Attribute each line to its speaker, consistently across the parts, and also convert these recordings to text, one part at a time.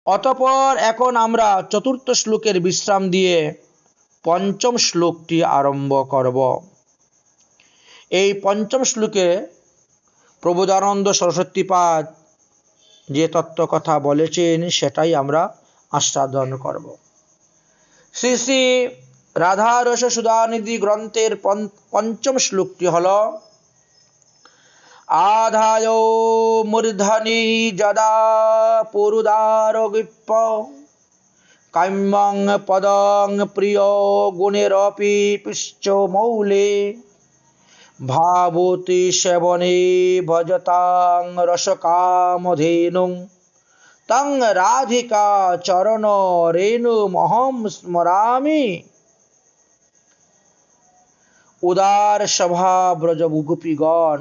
Speaker 1: অতঃপর এখন আমরা চতুর্থ শ্লোকের বিশ্রাম দিয়ে পঞ্চম শ্লোকটি আরম্ভ করব। এই পঞ্চম শ্লোকে প্রবোধানন্দ সরস্বতীপাদ যে তত্ত্ব কথা বলেছেন সেটাই আমরা আস্বাদন করব। শ্রী শ্রী রাধারস সুধানিধি গ্রন্থের পঞ্চম শ্লোকটি হল আধায় মূর্ধনি যদা পুরুদার গিপ্প কাম্যং পদং প্রিয় গুণেরপি পিশ্চ মৌলে ভাবতি সেবনে ভজতাং রসকামধেনুং তং রাধিকা চরণ রেণুমহং স্মরামি। উদার সভা ব্রজ গোপীগণ,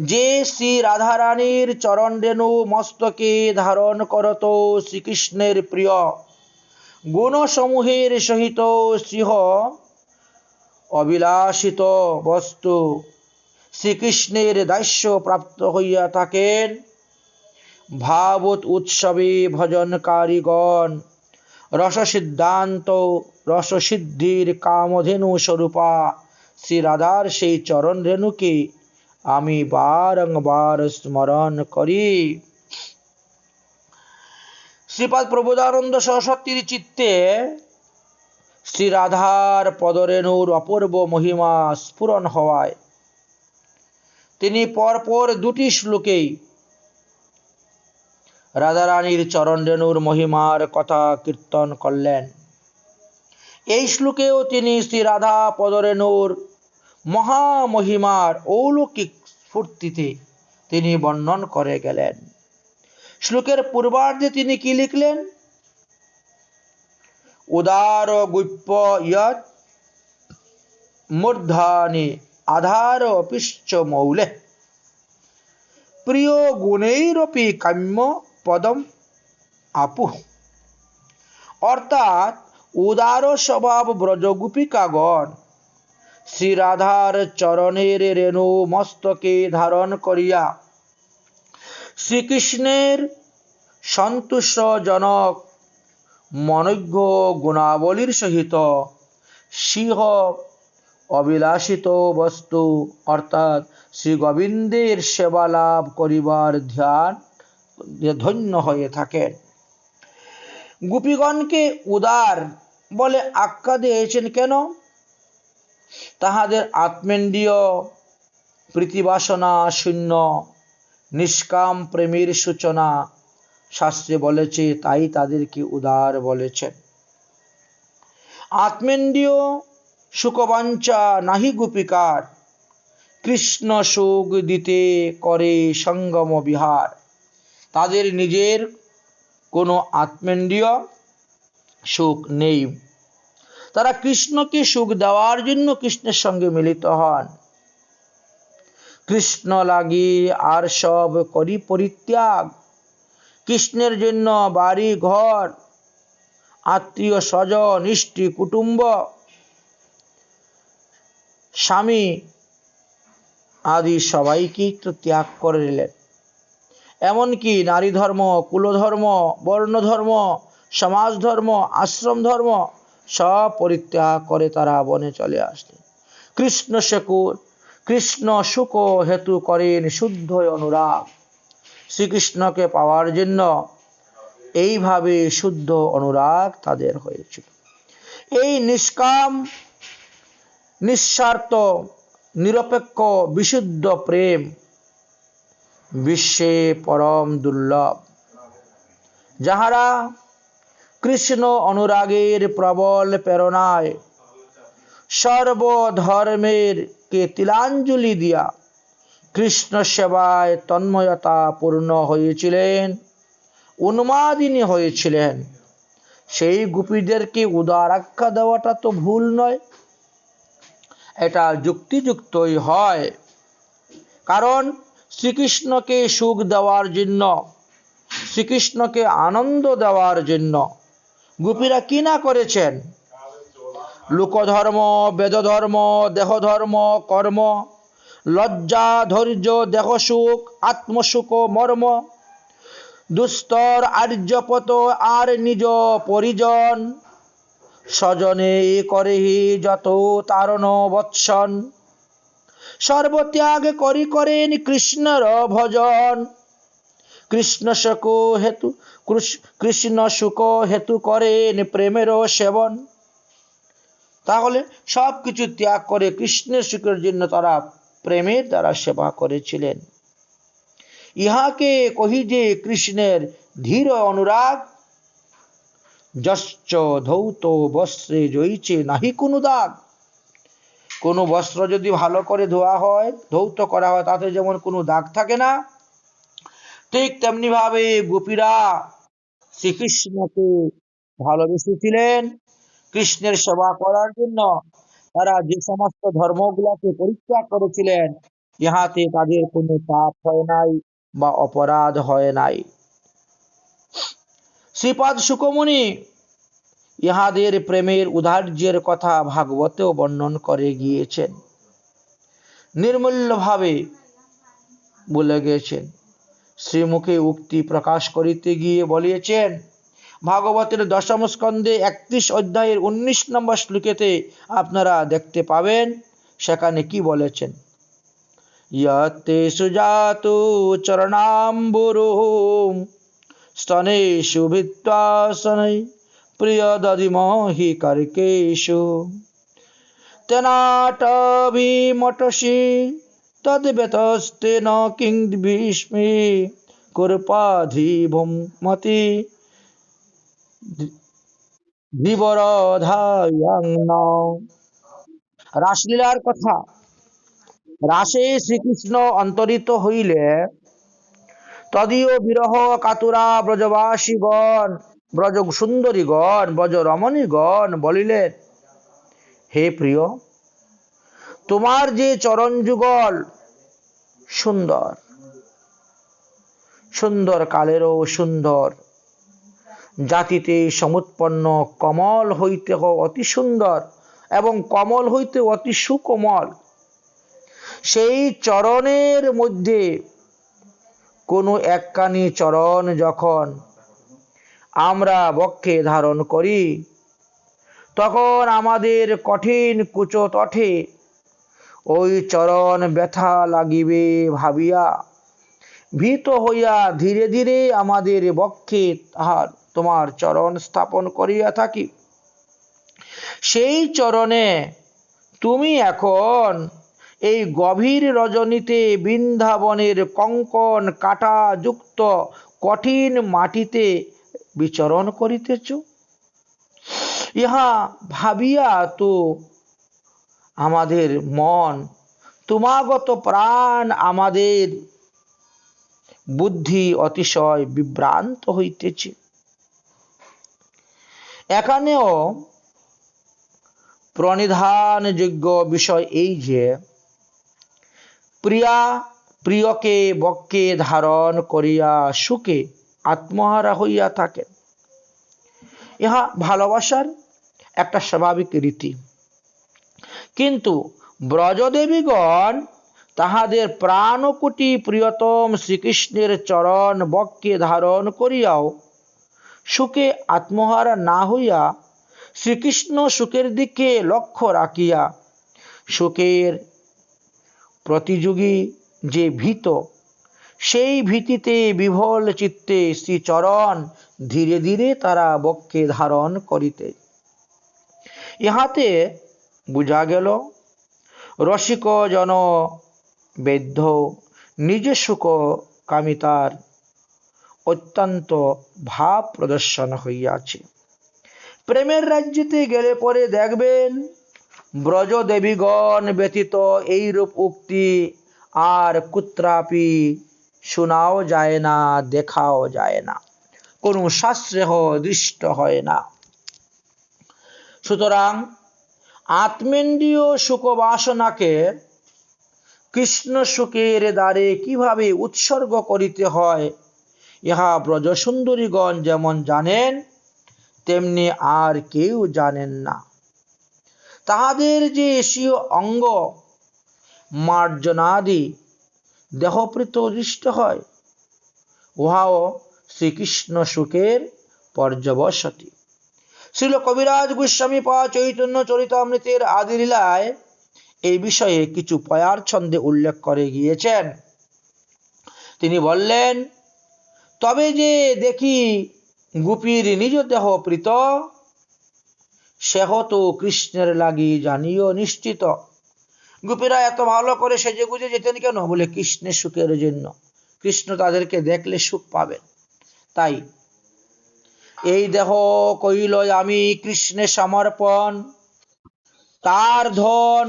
Speaker 1: যে শ্রী রাধারানীর চরণ রেণু মস্তকে ধারণ করত শ্রীকৃষ্ণের প্রিয় গুণসমূহের সহিত শ্রীহ অবিলাসিত বস্তু শ্রীকৃষ্ণের দাস্য প্রাপ্ত হইয়া থাকেন, ভাবত উৎসবে ভজনকারীগণ রসসিদ্ধান্ত রসসিদ্ধির কামধেনু স্বরূপা শ্রী রাধার সেই চরণ রেণুকে আমি বারংবার স্মরণ করি। শ্রীপাদ প্রবোধানন্দ সরস্বতীর চিত্তে শ্রী রাধার পদরেণুর অপূর্ব মহিমা স্ফুরণ হওয়ায় তিনি পরপর দুটি শ্লোকেই রাধারানীর চরণ রেণুর মহিমার কথা কীর্তন করলেন। এই শ্লোকেও তিনি শ্রী রাধা পদরেণুর মহামহিমার অলৌকিক স্ফূর্তিতে তিনি বর্ণন করে গেলেন। শ্লোকের পূর্বার্ধে তিনি কি লিখলেন? উদার গুপ্য ইয়ৎ মূর্ধনি আধার পিশ্চ মৌলে প্রিয় গুণৈরপি কাম্য পদম আপুঃ। অর্থাৎ উদার স্বভাব ব্রজগোপিকাগণ শ্রী রাধার চরণের রেণু মস্তকে ধারণ করিয়া শ্রীকৃষ্ণের সন্তুষ্টজনক মনোজ্ঞ গুণাবলীর সহিত সিংহ অবিলাসিত বস্তু অর্থাৎ শ্রী গোবিন্দের সেবা লাভ করিবার ধ্যান ধন্য হয়ে থাকেন। গোপীগণকে উদার বলে আখ্যা দিয়েছেন কেন? তাহাদের আত্মেন্দ্রিয় প্রীতিবাসনা শূন্য নিষ্কাম প্রেমের সূচনা শাস্ত্রে বলেছে, তাই তাদেরকে উদার বলেছেন। আত্মেন্দ্রিয় সুখবাঞ্ছা নাহি গোপিকার, কৃষ্ণ সুখ দিতে করে সঙ্গম বিহার। তাদের নিজের কোনো আত্মেন্দ্রিয় সুখ নেই, তারা কৃষ্ণকে সুখ দেওয়ার জন্য কৃষ্ণের সঙ্গে মিলিত হন। কৃষ্ণ লাগি আর সব করি পরিত্যাগ, কৃষ্ণের জন্য বাড়ি ঘর আত্মীয় স্বজন ইষ্টি কুটুম্ব স্বামী আদি সবাইকেই তো ত্যাগ করে দিলেন। এমনকি নারী ধর্ম, কুলধর্ম, বর্ণধর্ম, সমাজ ধর্ম, আশ্রম ধর্ম সব পরিত্যাগ করে তারা বনে চলে আসলেন। কৃষ্ণ সুখ হেতু করেন শুদ্ধ অনুরাগ। শ্রীকৃষ্ণকে পাওয়ার জন্য এইভাবে শুদ্ধ অনুরাগ তাদের হয়েছিল। এই নিষ্কাম নিঃস্বার্থ নিরপেক্ষ বিশুদ্ধ প্রেম বিশ্বে পরম দুর্লভ। যাহারা কৃষ্ণ অনুরাগের প্রবল প্রেরণায় সর্বধর্মের কে তিলাঞ্জলি দিয়া কৃষ্ণ সেবায় তন্ময়তা পূর্ণ হয়েছিলেন, উন্মাদিনী হয়েছিলেন, সেই গোপীদেরকে উদার আখ্যা দেওয়াটা তো ভুল নয়, এটা যুক্তিযুক্তই হয়। কারণ শ্রীকৃষ্ণকে সুখ দেওয়ার জন্য, শ্রীকৃষ্ণকে আনন্দ দেওয়ার জন্য গোপীরা কি না করেছেন? লোকধর্ম, বেদধর্ম, দেহধর্ম, কর্ম, লজ্জা, ধৈর্য, দেহসুখ, আত্মসুখ, মর্ম, দুস্তর আর্যপত আর নিজ পরিজন, স্বজনে করেহি যত তারণ বৎসন, সর্বত্যাগ করি করেন কৃষ্ণর ভজন, কৃষ্ণ সুখ হেতু কৃষ্ণ সুখ হেতু করেন প্রেমের সেবন। তাহলে সবকিছু ত্যাগ করে কৃষ্ণের সুখের জন্য তারা প্রেমের দ্বারা সেবা করেছিলেন। ইহাকে কহি যে কৃষ্ণের ধীর অনুরাগ, যশ্চ ধৌত বস্ত্রে জয়িছে নাহি কোনো দাগ। কোনো বস্ত্র যদি ভালো করে ধোয়া হয়, ধৌত করা হয়, তাতে যেমন কোনো দাগ থাকে না, ঠিক তেমনি ভাবে গোপীরা শ্রীকৃষ্ণকে ভালোবেসেছিলেন। কৃষ্ণের সেবা করার জন্য তারা যে সমস্ত ধর্মগুলোকে পরিত্যাগ করেছিলেন, ইহাতে তাদের কোনো পাপ হয় নাই বা অপরাধ হয় নাই। শ্রীপাদ শুকমুনি ইহাদের প্রেমের উদার্যের কথা ভাগবতেও বর্ণন করে গিয়েছেন, নির্মূল্যভাবে বলে গিয়েছেন। শ্রীমুখে উক্তি প্রকাশ করিতে গিয়ে বলিয়েছেন, ভাগবতের দশম স্কন্ধে 31 অধ্যায়ের 19 নম্বর শ্লোকেতে আপনারা দেখতে পাবেন, সেখানে কি বলেছেন, ইয়তে সুজাতু চরণাম্বুরুম স্তনেষু ভিত্তাসনে প্রিয় দধিমহি কার্কেষু, তেনাটভিমটসি তদ্ব্যতস্তেন কিং ভীষ্মে কৃপাধিভমতি ধীবরধায়াং ন। রাসলীলার কথা। রাসে শ্রীকৃষ্ণ অন্তরিত হইলে তদীয় বিরহ কাতুরা ব্রজবাসীগণ, ব্রজ সুন্দরীগণ, ব্রজ রমণীগণ বলিলেন, হে প্রিয়, তোমার যে চরণ যুগল সুন্দর, সুন্দর কালেরও সুন্দর, জাতিতে সমুৎপন্ন, কমল হইতে অতি সুন্দর এবং কমল হইতে অতি সুকোমল, সেই চরণের মধ্যে কোনো একখানি চরণ যখন আমরা বক্ষে ধারণ করি, তখন আমাদের কঠিন কুচতটে ওই চরণ ব্যথা লাগিবে ভাবিয়া ভীত হইয়া ধীরে ধীরে আমাদের বক্ষে তোমার চরণ স্থাপন করিয়া থাকি। সেই চরণে তুমি এখন এই গভীর রজনীতে বৃন্দাবনের কঙ্কন কাটা যুক্ত কঠিন মাটিতে বিচরণ করিতেছ। ইহা ভাবিয়া তো আমাদের মন, তোমাগত প্রাণ, আমাদের বুদ্ধি অতিশয় বিভ্রান্ত হইতেছে। এখানেও প্রণিধানযোগ্য বিষয় এই যে প্রিয়া প্রিয়কে বক্ষে ধারণ করিয়া সুখে আত্মহারা হইয়া থাকে। ইহা ভালোবাসার একটা স্বাভাবিক রীতি। কিন্তু ব্রজদেবীগণ তাহাদের প্রাণকুটি প্রিয়তম শ্রীকৃষ্ণের চরণ বক্ষে ধারণ করিয়াও সুখে আত্মহারা না হইয়া শ্রীকৃষ্ণ সুখের দিকে লক্ষ্য রাখিয়া সুখের প্রতিযোগী যে ভীত, সেই ভীতিতে বিভোল চিত্তে শ্রীচরণ ধীরে ধীরে তারা বক্ষে ধারণ করিতে। ইহাতে বুঝা গেল রসিক জন বেদ্য নিজ সুখ কামিতার অত্যন্ত ভাব প্রদর্শন হইয়াছে। প্রেমের রাজ্যেতে গেলে পরে দেখবেন ব্রজদেবীগণ ব্যতীত এইরূপ উক্তি আর কুত্রাপি শোনাও যায় না, দেখাও যায় না, কোনো শাস্ত্রে দৃষ্ট হয় না। সুতরাং আত্মেন্দ্রিয় সুখ বাসনাকে কৃষ্ণ সুখের দ্বারে কিভাবে উৎসর্গ করিতে হয়, ইহা ব্রজসুন্দরীগণ যেমন জানেন, তেমনি আর কেউ জানেন না। তাহাদের যে এশীয় অঙ্গ মার্জনাদি দেহপ্রীত দৃষ্ট হয়, উহাও শ্রীকৃষ্ণ সুখের পর্যবসতি। শ্রীল কবিরাজ গোস্বামী পা চৈতন্য চরিতামৃতের আদি লীলায় এই বিষয়ে কিছু পয়ার ছন্দে উল্লেখ করে গিয়েছেন। তিনি বললেন, তবে যে দেখি গোপীর নিজ দেহ প্রীত, সেহ তো কৃষ্ণের লাগি জানিও নিশ্চিত। গোপীরা এত ভালো করে সেজে গুজে যেতেন কেন? বলে কৃষ্ণের সুখের জন্য। কৃষ্ণ তাদেরকে দেখলে সুখ পাবেন। তাই এই দেহ কইল আমি কৃষ্ণে সমর্পণ, তার ধন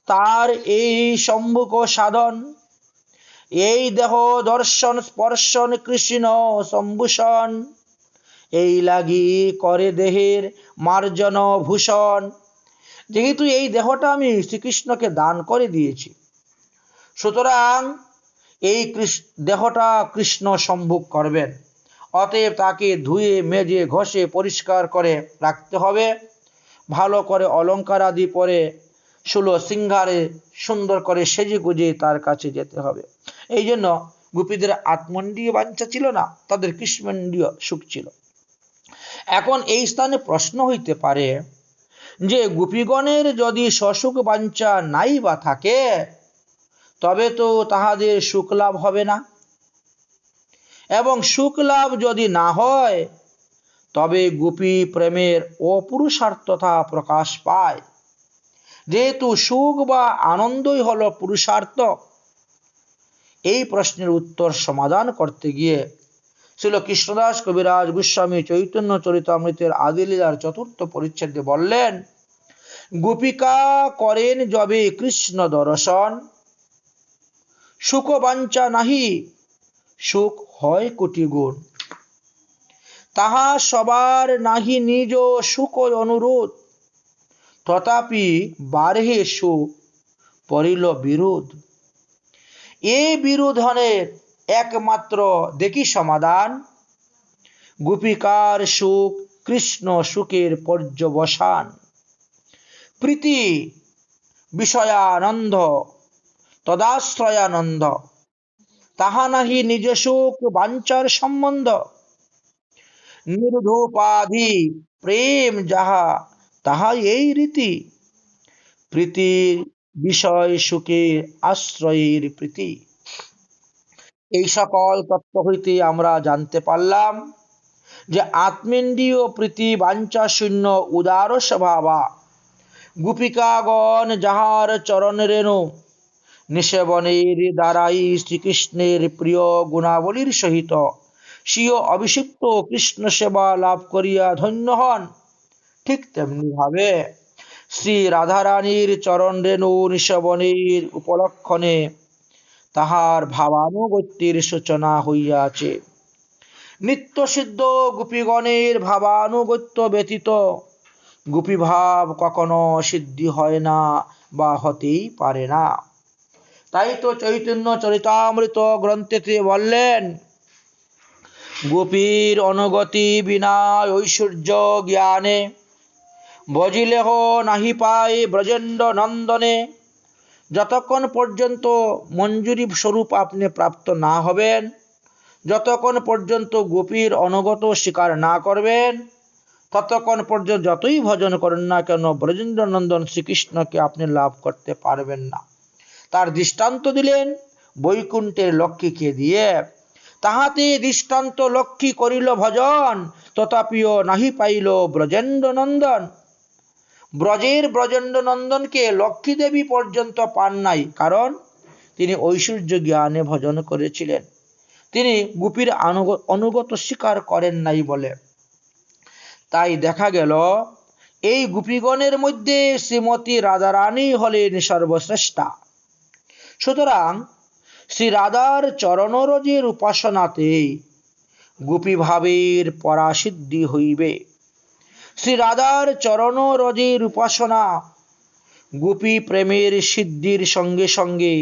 Speaker 1: তার এই সম্মুখ সাধন, এই দেহ দর্শন স্পর্শন কৃষ্ণ সম্ভূষণ, এই লাগি করে দেহের মার্জন ভূষণ। যেহেতু এই দেহটা আমি শ্রীকৃষ্ণকে দান করে দিয়েছি, সুতরাং এই দেহটা কৃষ্ণ সম্ভোগ করবেন। অতএব তাকে ধুয়ে মেজে ঘষে পরিষ্কার করে রাখতে হবে, ভালো করে অলঙ্কার আদি পরে ষোলো সিংহারে সুন্দর করে সেজে গুজে তার কাছে যেতে হবে। এই জন্য গোপীদের আত্মন্ডীয় বাঞ্ছা ছিল না, তাদের কৃষ্ণমন্ডীয় সুখ ছিল। এখন এই স্থানে প্রশ্ন হইতে পারে যে গোপীগণের যদি সসুখ বাঞ্ছা নাই বা থাকে, তবে তো তাহাদের সুখ লাভ হবে না, এবং সুখ লাভ যদি না হয় তবে গোপী প্রেমের অপুরুষার্থতা প্রকাশ পায়। যেহেতু সুখ বা আনন্দই হলো পুরুষার্থ, এই প্রশ্নের উত্তর সমাধান করতে গিয়ে শ্রীল কৃষ্ণদাস কবিরাজ গোস্বামী চৈতন্য চরিতামৃতের আদি লীলার চতুর্থ পরিচ্ছেদে বললেন, গোপিকা করেন যবে কৃষ্ণ দর্শন, সুখ বাঞ্ছা নাহি সুখ হয় কোটি গুণ, তাহা সবার নাহি নিজ সুখ অনুরোধ, তথাপি বারহে সুখ পরিল বিরোধ। এই বিরোধনের একমাত্র দেখি সমাধান, গোপিকার সুখ কৃষ্ণ সুখের পর্যবসান। প্রীতি বিষয়ানন্দ তদাশ্রয়ানন্দ, তাহা নাহি নিজ সুখ বাঞ্চার সম্বন্ধ, নিরুধোপাধি প্রেম যাহা তাহা এই রীতি, প্রীতির বিষয় সুখের আশ্রয়ের প্রীতি। এই সকল তত্ত্ব হইতে আমরা জানতে পারলাম যে আত্মেন্দ্রিয় প্রীতি বাঞ্ছা শূন্য উদার স্বভাবা গোপিকাগণ যাহার চরণ রেণু নিষেবনের দ্বারাই শ্রীকৃষ্ণের প্রিয় গুণাবলীর সহিত স্বীয় অভিষিক্ত কৃষ্ণ সেবা লাভ করিয়া ধন্য হন, ঠিক তেমনি ভাবে শ্রী রাধারানীর চরণ রেণু নিষেবনের উপলক্ষণে তাহার ভাবানুগত্যের সূচনা হইয়াছে। নিত্য সিদ্ধ গোপীগণের ভাবানুগত্য ব্যতীত গোপী ভাব কখনো সিদ্ধি হয় না বা হতেই পারে না। তাই তো চৈতন্য চরিতামৃত গ্রন্থেতে বললেন, গোপীর অনুগতি বিনা ঐশ্বর্য জ্ঞানে, বজিলেহ নাহি পায় ব্রজেন্দ্র নন্দনে। যতক্ষণ পর্যন্ত মঞ্জুরি স্বরূপ আপনি প্রাপ্ত না হবেন, যতক্ষণ পর্যন্ত গোপীর অনুগত স্বীকার না করবেন, ততক্ষণ পর্যন্ত যতই ভজন করেন না কেন ব্রজেন্দ্র নন্দন শ্রীকৃষ্ণকে আপনি লাভ করতে পারবেন না। তার দৃষ্টান্ত দিলেন বৈকুণ্ঠের লক্ষ্মীকে দিয়ে, তাহাতে দৃষ্টান্ত লক্ষ্মী করিল ভজন, তথাপিও নাহি পাইল ব্রজেন্দ্র নন্দন। ব্রজের ব্রজেন্দ্র নন্দনকে লক্ষ্মী দেবী পর্যন্ত পান নাই, কারণ তিনি ঐশ্বর্য জ্ঞানে ভজন করেছিলেন, তিনি গোপীর অনুগত স্বীকার করেন নাই বলে। তাই দেখা গেল এই গোপীগণের মধ্যে শ্রীমতী রাধারানী হলেন সর্বশ্রেষ্ঠা। সুতরাং শ্রী রাধার চরণরজের উপাসনাতে গোপী ভাবের পরাসিদ্ধি হইবে। শ্রী রাধার চরণরজের উপাসনা গোপী প্রেমের সিদ্ধির সঙ্গে সঙ্গে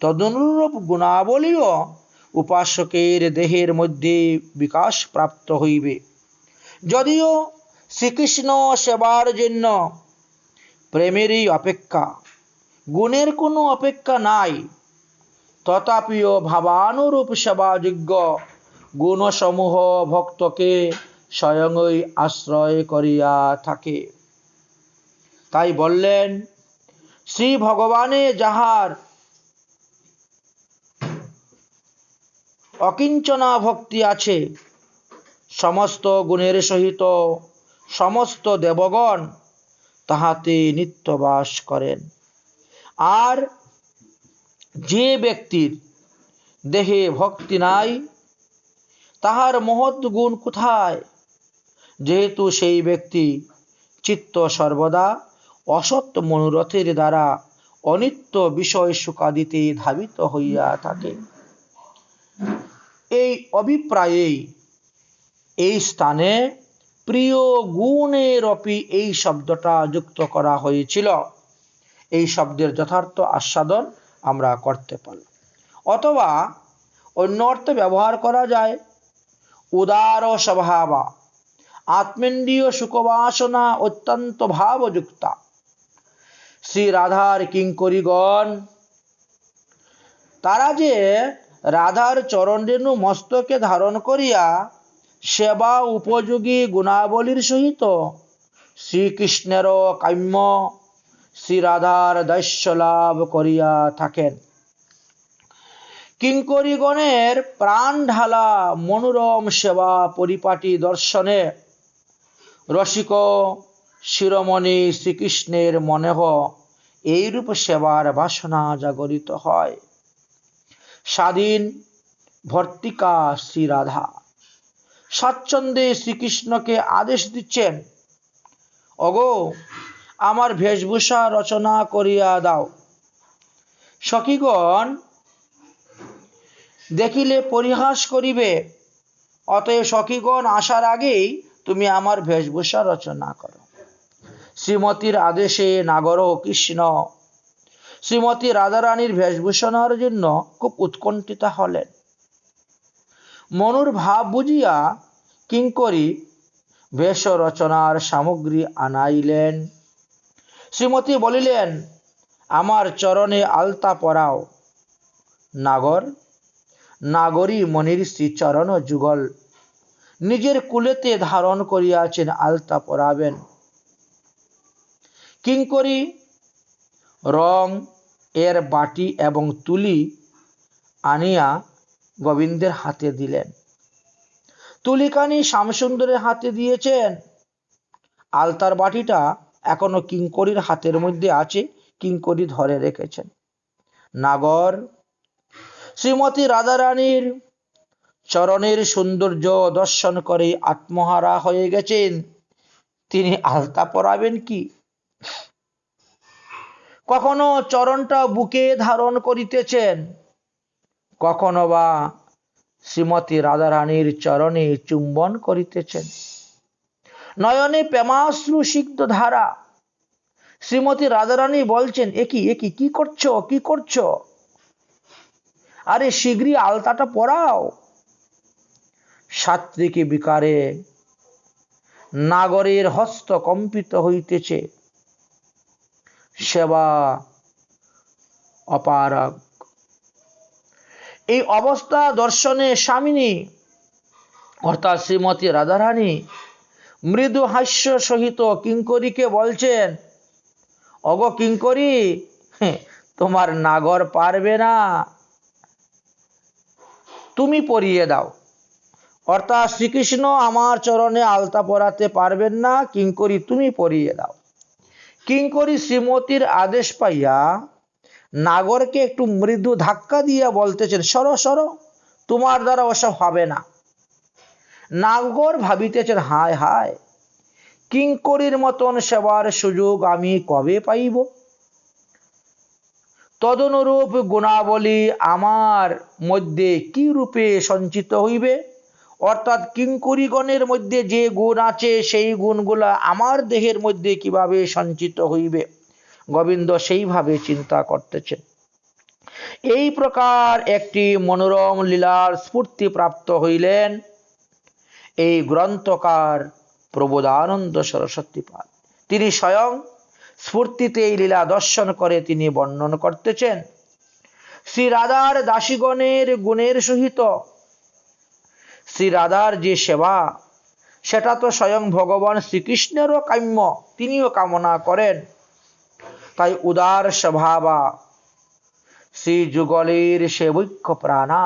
Speaker 1: তদনুরূপ গুণাবলীও উপাসকের দেহের মধ্যে বিকাশ প্রাপ্ত হইবে। যদিও শ্রীকৃষ্ণ সেবার জন্য প্রেমেরই অপেক্ষা, গুণের কোনো অপেক্ষা নাই, তথাপিও ভাবানুরূপ সেবাযোগ্য গুণসমূহ ভক্তকে স্বয়ংই আশ্রয় করিয়া থাকে। তাই বললেন, শ্রী ভগবানে যাহার অকিঞ্চনা ভক্তি আছে, সমস্ত গুণের সহিত সমস্ত দেবগণ তাহাতে নিত্য বাস করেন। আর যে ব্যক্তির দেহে ভক্তি নাই, তাহার মহৎ গুণ কোথায়? যেহেতু সেই ব্যক্তি চিত্ত সর্বদা অসৎ মনোরথের দ্বারা অনিত্য বিষয় সুখাদিতে ধাবিত হইয়া থাকে। এই অভিপ্রায়েই এই স্থানে প্রিয় গুণের অপি এই শব্দটা যুক্ত করা হয়েছিল। এই শব্দের যথার্থ আস্বাদন আমরা করতে পারি। অথবা অন্য অর্থে ব্যবহার করা যায় উদার স্বভাবা, আত্মেন্দ্রিয় সুখবাসনা অত্যন্ত ভাবযুক্তা। শ্রী রাধার কিঙ্করীগণ তারা যে রাধার চরণরেণু মস্তকে ধারণ করিয়া সেবা উপযোগী গুণাবলীর সহিত শ্রীকৃষ্ণের কাম্য শ্রী রাধার দৈস্য লাভ করিয়া থাকেন। কিঙ্করীগণের প্রাণ ঢালা মনোরম সেবা পরিপাটি দর্শনে রসিক শিরোমণি শ্রীকৃষ্ণের মনেহ এইরূপ সেবার বাসনা জাগরিত হয়। স্বাধীন ভর্তিকা শ্রী রাধা স্বাচ্ছন্দ্যে শ্রীকৃষ্ণকে আদেশ দিচ্ছেন, ওগো আমার বেশভূষা রচনা করিয়া দাও। সখীগণ দেখিলে পরিহাস করিবে, অতএব সখীগণ আসার আগেই তুমি আমার বেশভূষা রচনা করো। শ্রীমতীর আদেশে নাগর কৃষ্ণ শ্রীমতী রাধারানীর বেশভূষণের জন্য খুব উৎকণ্ঠিতা হলেন। মনুর ভাব বুঝিয়া কিঙ্করী বেশ রচনার সামগ্রী আনাইলেন। শ্রীমতী বলিলেন, আমার চরণে আলতা পরাও। নাগর নাগরী মনির শ্রীচরণ যুগল নিজের কুলেতে ধারণ করিয়াছেন, আলতা পরাবেন। কিঙ্করী রং এর বাটি এবং তুলি আনিয়া গোবিন্দের হাতে দিলেন। তুলিকানি শ্যামসুন্দরের হাতে দিয়েছেন। আলতার বাটিটা এখনো কিঙ্করীর হাতের মধ্যে আছে, কিঙ্করী ধরে রেখেছেন। নাগর শ্রীমতী রাধারানীর চরণের সৌন্দর্য দর্শন করে আত্মহারা হয়ে গেছেন। তিনি আলতা পরাবেন কি? কখনো চরণটা বুকে ধারণ করিতেছেন, কখনো বা শ্রীমতী রাধারানীর চরণে চুম্বন করিতেছেন। নয়নে প্রেমাশ্রু সিক্ত ধারা। শ্রীমতী রাধারানী বলছেন, একি একি কি করছো, কি করছো? আরে শীঘ্রই আলতাটা পরাও। সাত্ত্বিকী বিকারে নাগরের হস্ত কম্পিত হইতেছে। সেবা অপারগ। এই অবস্থা দর্শনে স্বামিনী অর্থাৎ শ্রীমতী রাধারানী মৃদু হাস্য সহিত কিঙ্করীকে বলছেন, অগো কিঙ্করী, তোমার নাগর পারবে না, তুমি পরিয়ে দাও। অর্থাৎ শ্রীকৃষ্ণ আমার চরণে আলতা পরাতে পারবেন না, কিঙ্করী তুমি পরিয়ে দাও। কিঙ্করী শ্রীমতীর আদেশ পাইয়া নাগরকে একটু মৃদু ধাক্কা দিয়া বলতেছেন, সরো সরো, তোমার দ্বারা ওসব হবে না। নাগর ভাবিতেছেন, হায় হায়, কিঙ্করীর মতন সেবার সুযোগ আমি কবে পাইব? তদনুরূপ গুণাবলী আমার মধ্যে কি রূপে সঞ্চিত হইবে? অর্থাৎ কিঙ্করীগণের মধ্যে যে গুণ আছে সেই গুণগুলা আমার দেহের মধ্যে কিভাবে সঞ্চিত হইবে? গোবিন্দ সেইভাবে চিন্তা করতেছেন। এই প্রকার একটি মনোরম লীলার স্ফূর্তি প্রাপ্ত হইলেন এই গ্রন্থকার প্রবোধানন্দ সরস্বতীপাদ। তিনি স্বয়ং স্ফূর্তিতে এই লীলা দর্শন করে তিনি বর্ণন করতেছেন। শ্রী রাধার দাসীগণের গুণের সহিত শ্রী রাধার যে সেবা সেটা তো স্বয়ং ভগবান শ্রীকৃষ্ণেরও কাম্য, তিনিও কামনা করেন। তাই উদার স্বভাবা শ্রী যুগলের সেবৈক্য প্রাণা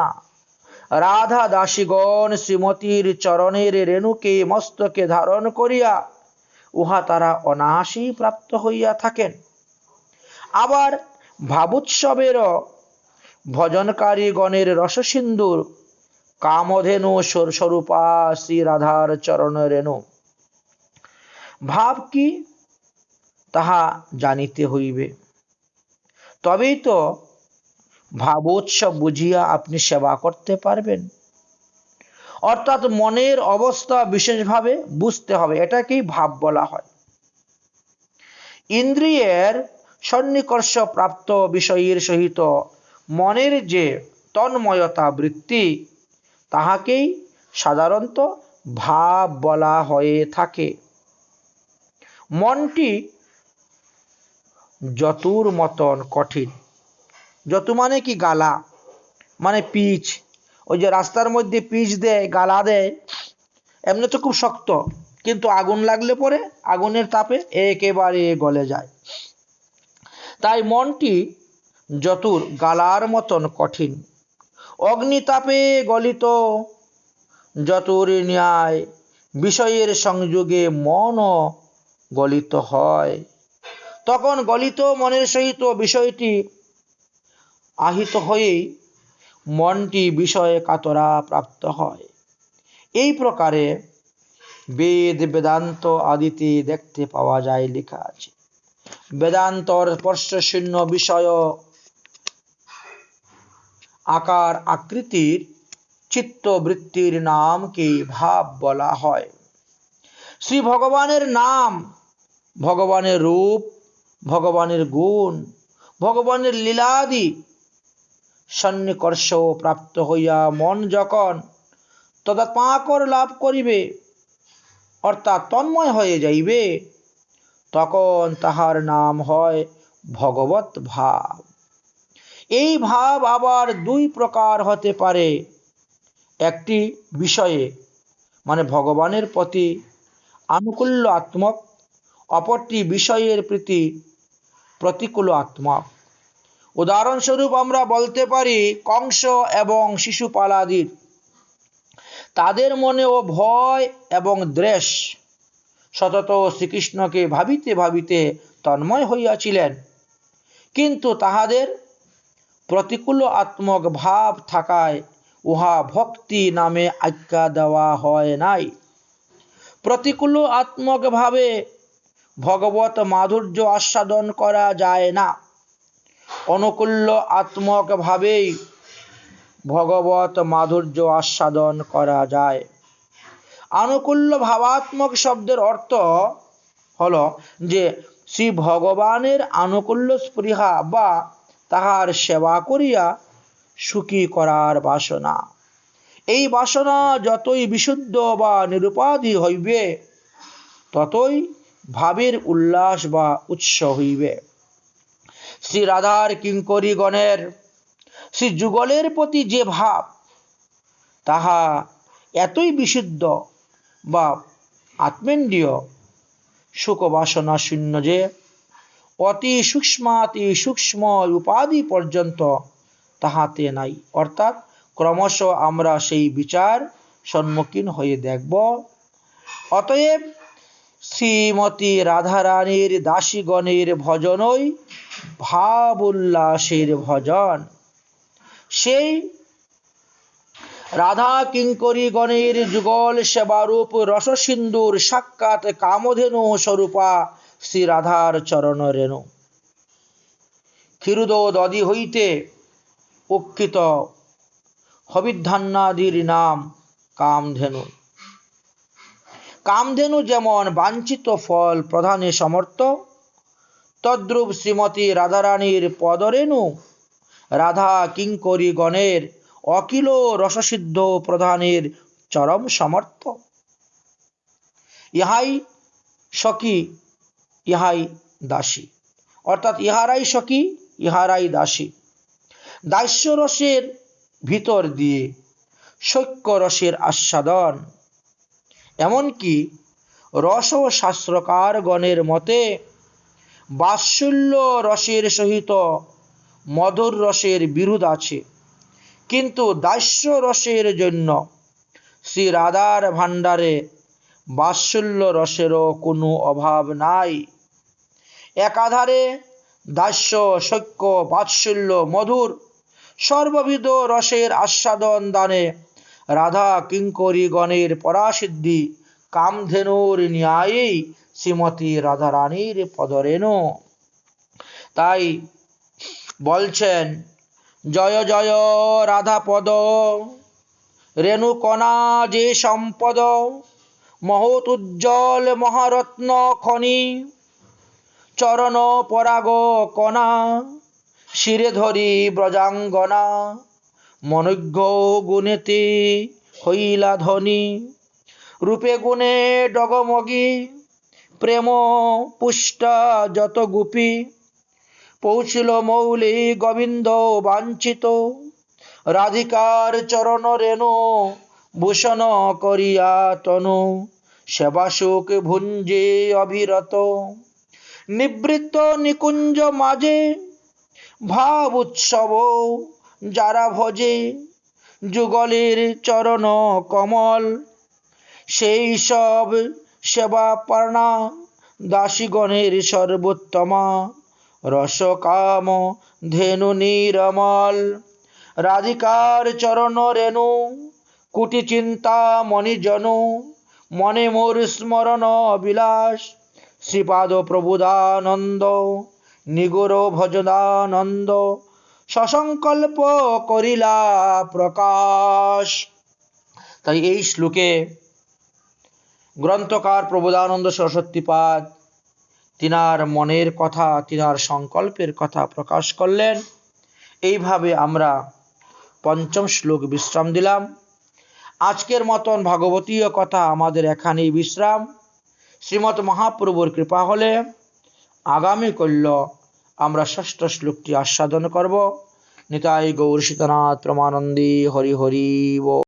Speaker 1: রাধা দাসীগণ শ্রীমতীর চরণের রেণুকে মস্তকে ধারণ করিয়া উহা তারা অনায়াসেই প্রাপ্ত হইয়া থাকেন। আবার ভাবোৎসবেরও ভজনকারী গণের রসসিন্ধুর কামধেনু স্বরূপা শ্রী রাধার চরণ রেণু। ভাব কি তাহা জানিতে হইবে, তবেই তো ভাবোৎসব বুঝিয়া আপনি সেবা করতে পারবেন। অর্থাৎ মনের অবস্থা বিশেষভাবে বুঝতে হবে, এটাকেই ভাব বলা হয়। ইন্দ্রিয়ের সন্নিকর্ষ প্রাপ্ত বিষয়ের সহিত মনের যে তন্ময়তা বৃত্তি, তাহাকেই সাধারণত ভাব বলা হয়ে থাকে। মনটি যতুর মতন কঠিন। যতু মানে কি? গালা, মানে পিচ। ওই যে রাস্তার মধ্যে পিচ দেয়, গালা দেয়, এমনি তো খুব শক্ত, কিন্তু আগুন লাগলে পরে আগুনের তাপে একেবারে গলে যায়। তাই মনটি যতুর গালার মতন কঠিন, অগ্নিতাপে গলিত যতুর ন্যায় বিষয়ের সংযোগে মনও গলিত হয়। তখন গলিত মনের সহিত বিষয়টি আহিত হয়েই মনটি বিষয়ে কাতরা প্রাপ্ত হয়। এই প্রকারে বেদ বেদান্ত আদিতে দেখতে পাওয়া যায়, লেখা আছে। বেদান্তর স্পর্শশূন্য বিষয় আকার আকৃতির চিত্তবৃত্তির নামকে ভাব বলা হয়। শ্রী ভগবানের নাম, ভগবানের রূপ, ভগবানের গুণ, ভগবানের লীলাদি সন্নিকর্ষ প্রাপ্ত হইয়া মন যখন তদাত্মাকর লাভ করিবে, অর্থাৎ তন্ময় হয়ে যাইবে, তখন তাহার নাম হয় ভগবত ভাব। এই ভাব আবার দুই প্রকার হতে পারে। একটি বিষয়ে মানে ভগবানের প্রতি আনুকূল্য আত্মক, অপরটি বিষয়ের প্রতি প্রতিকূল আত্মক। উদাহরণস্বরূপ আমরা বলতে পারি কংস এবং শিশুপালাদির, তাদের মনেও ভয় এবং দ্বেষ সতত শ্রীকৃষ্ণকে ভাবিতে ভাবিতে তন্ময় হইয়াছিলেন, কিন্তু তাহাদের প্রতিকূল আত্মক ভাব থাকায় উহা ভক্তি নামে আজ্ঞা দেওয়া হয় নাই। প্রতিকূল আত্মক ভাবে ভগবত মাধুর্য আস্বাদন করা যায় না, অনুকূল্য আত্মক ভাবেই ভগবত মাধুর্য আস্বাদন করা যায়। আনুকূল্য ভাবাত্মক শব্দের অর্থ হলো যে শ্রী ভগবানের আনুকূল্য স্পৃহা বা তাহার সেবা করিয়া সুখী করার বাসনা। এই বাসনা যতই বিশুদ্ধ বা নিরুপাধি হইবে, ততই ভাবের উল্লাস বা উৎস হইবে। শ্রী রাধার কিঙ্করীগণের শ্রী যুগলের প্রতি যে ভাব, তাহা এতই বিশুদ্ধ বা আত্মেন্দ্রিয় সুখবাসনা শূন্য যে অতি সূক্ষ্মাতি সূক্ষ্ম উপাধি পর্যন্ত তাহাতে নাই। অর্থাৎ ক্রমশ আমরা সেই বিচার সম্মুখীন হয়ে দেখব। অতএব শ্রীমতী রাধারানীর দাসীগণের ভজনই ভাব উল্লাসের ভজন। সেই রাধা কিঙ্করীগণের যুগল সেবারূপ রসসিন্ধুর সাক্ষাৎ কামধেনু স্বরূপা শ্রী রাধার চরণ রেণু। ক্ষীরোদ দধি হইতে উক্ষিত হবিধান্নাদির নাম কামধেনু। কামধেনু যেমন বাঞ্ছিত ফল প্রদানে সমর্থ, তদ্রূপ শ্রীমতী রাধারানীর পদরেণু রাধা কিঙ্করীগণের অকিল রসসিদ্ধ প্রদানের চরম সমর্থ। ইহাই সখী, ইহাই দাসী, অর্থাৎ ইহারাই সখী, ইহারাই দাসী। দাস্য রসের ভিতর দিয়ে সৈক্য রসের আস্বাদন। এমনকি রস শাস্ত্রকার গণের মতে বাৎসল্য রসের সহিত মধুর রসের বিরোধ আছে, কিন্তু দাস্য রসের জন্য শ্রী রাধার ভাণ্ডারে বাৎসল্য রসেরও কোনো অভাব নাই। একাধারে দাস্য, সৈক্য, বাৎসল্য, মধুর সর্ববিধ রসের আস্বাদন দানে রাধা কিঙ্করী গণের পরাসিদ্ধি কামধেনুর ন্যায়ই শ্রীমতী রাধারানীর পদরেণু। তাই বলছেন, জয় জয় রাধা পদ রেণুকণা যে সম্পদ, মহৎ উজ্জ্বল মহারত্ন খনি, চরণ পরাগ কণা, শিরে ধরি ব্রজাঙ্গনা, মনজ্ঞ গুণেতে হইলা ধনী, রূপে গুণে ডগমগি, প্রেম পুষ্টা যত গোপী, পৌঁছিল মৌলি গোবিন্দ বাঞ্ছিত, রাধিকার চরণ রেণু ভূষণ করিয়া তনু, সেবাসুখ ভুঞ্জে অবিরত, নিবৃত্ত নিকুঞ্জ মাঝে ভাব উৎসব যারা ভজে, যুগলের চরণ কমল, সেই সব সেবা পার্ণা দাসীগণের সর্বোত্তমা, রসকাম ধেনু নিরমল, রাধিকার চরণ রেণু কুটি চিন্তা মণিজনু, মনে মোর স্মরণ বিলাস, শ্রীপাদ প্রবুদানন্দ, নিগর ভজনানন্দ, সসংকল্প করিলা প্রকাশ। তাই এই শ্লোকে গ্রন্থকার প্রবোধানন্দ সরস্বতীপাদ তিনার মনের কথা, তিনার সংকল্পের কথা প্রকাশ করলেন। এইভাবে আমরা পঞ্চম শ্লোক বিশ্রাম দিলাম। আজকের মতন ভাগবতীয় কথা আমাদের এখানেই বিশ্রাম। শ্রীমৎ মহাপ্রভুর কৃপা হলে আগামী কল্য আমরা ষষ্ঠ শ্লোকটি আস্বাদন করব। নিতাই গৌর সীতানাথ প্রমানন্দে হরি হরি বল।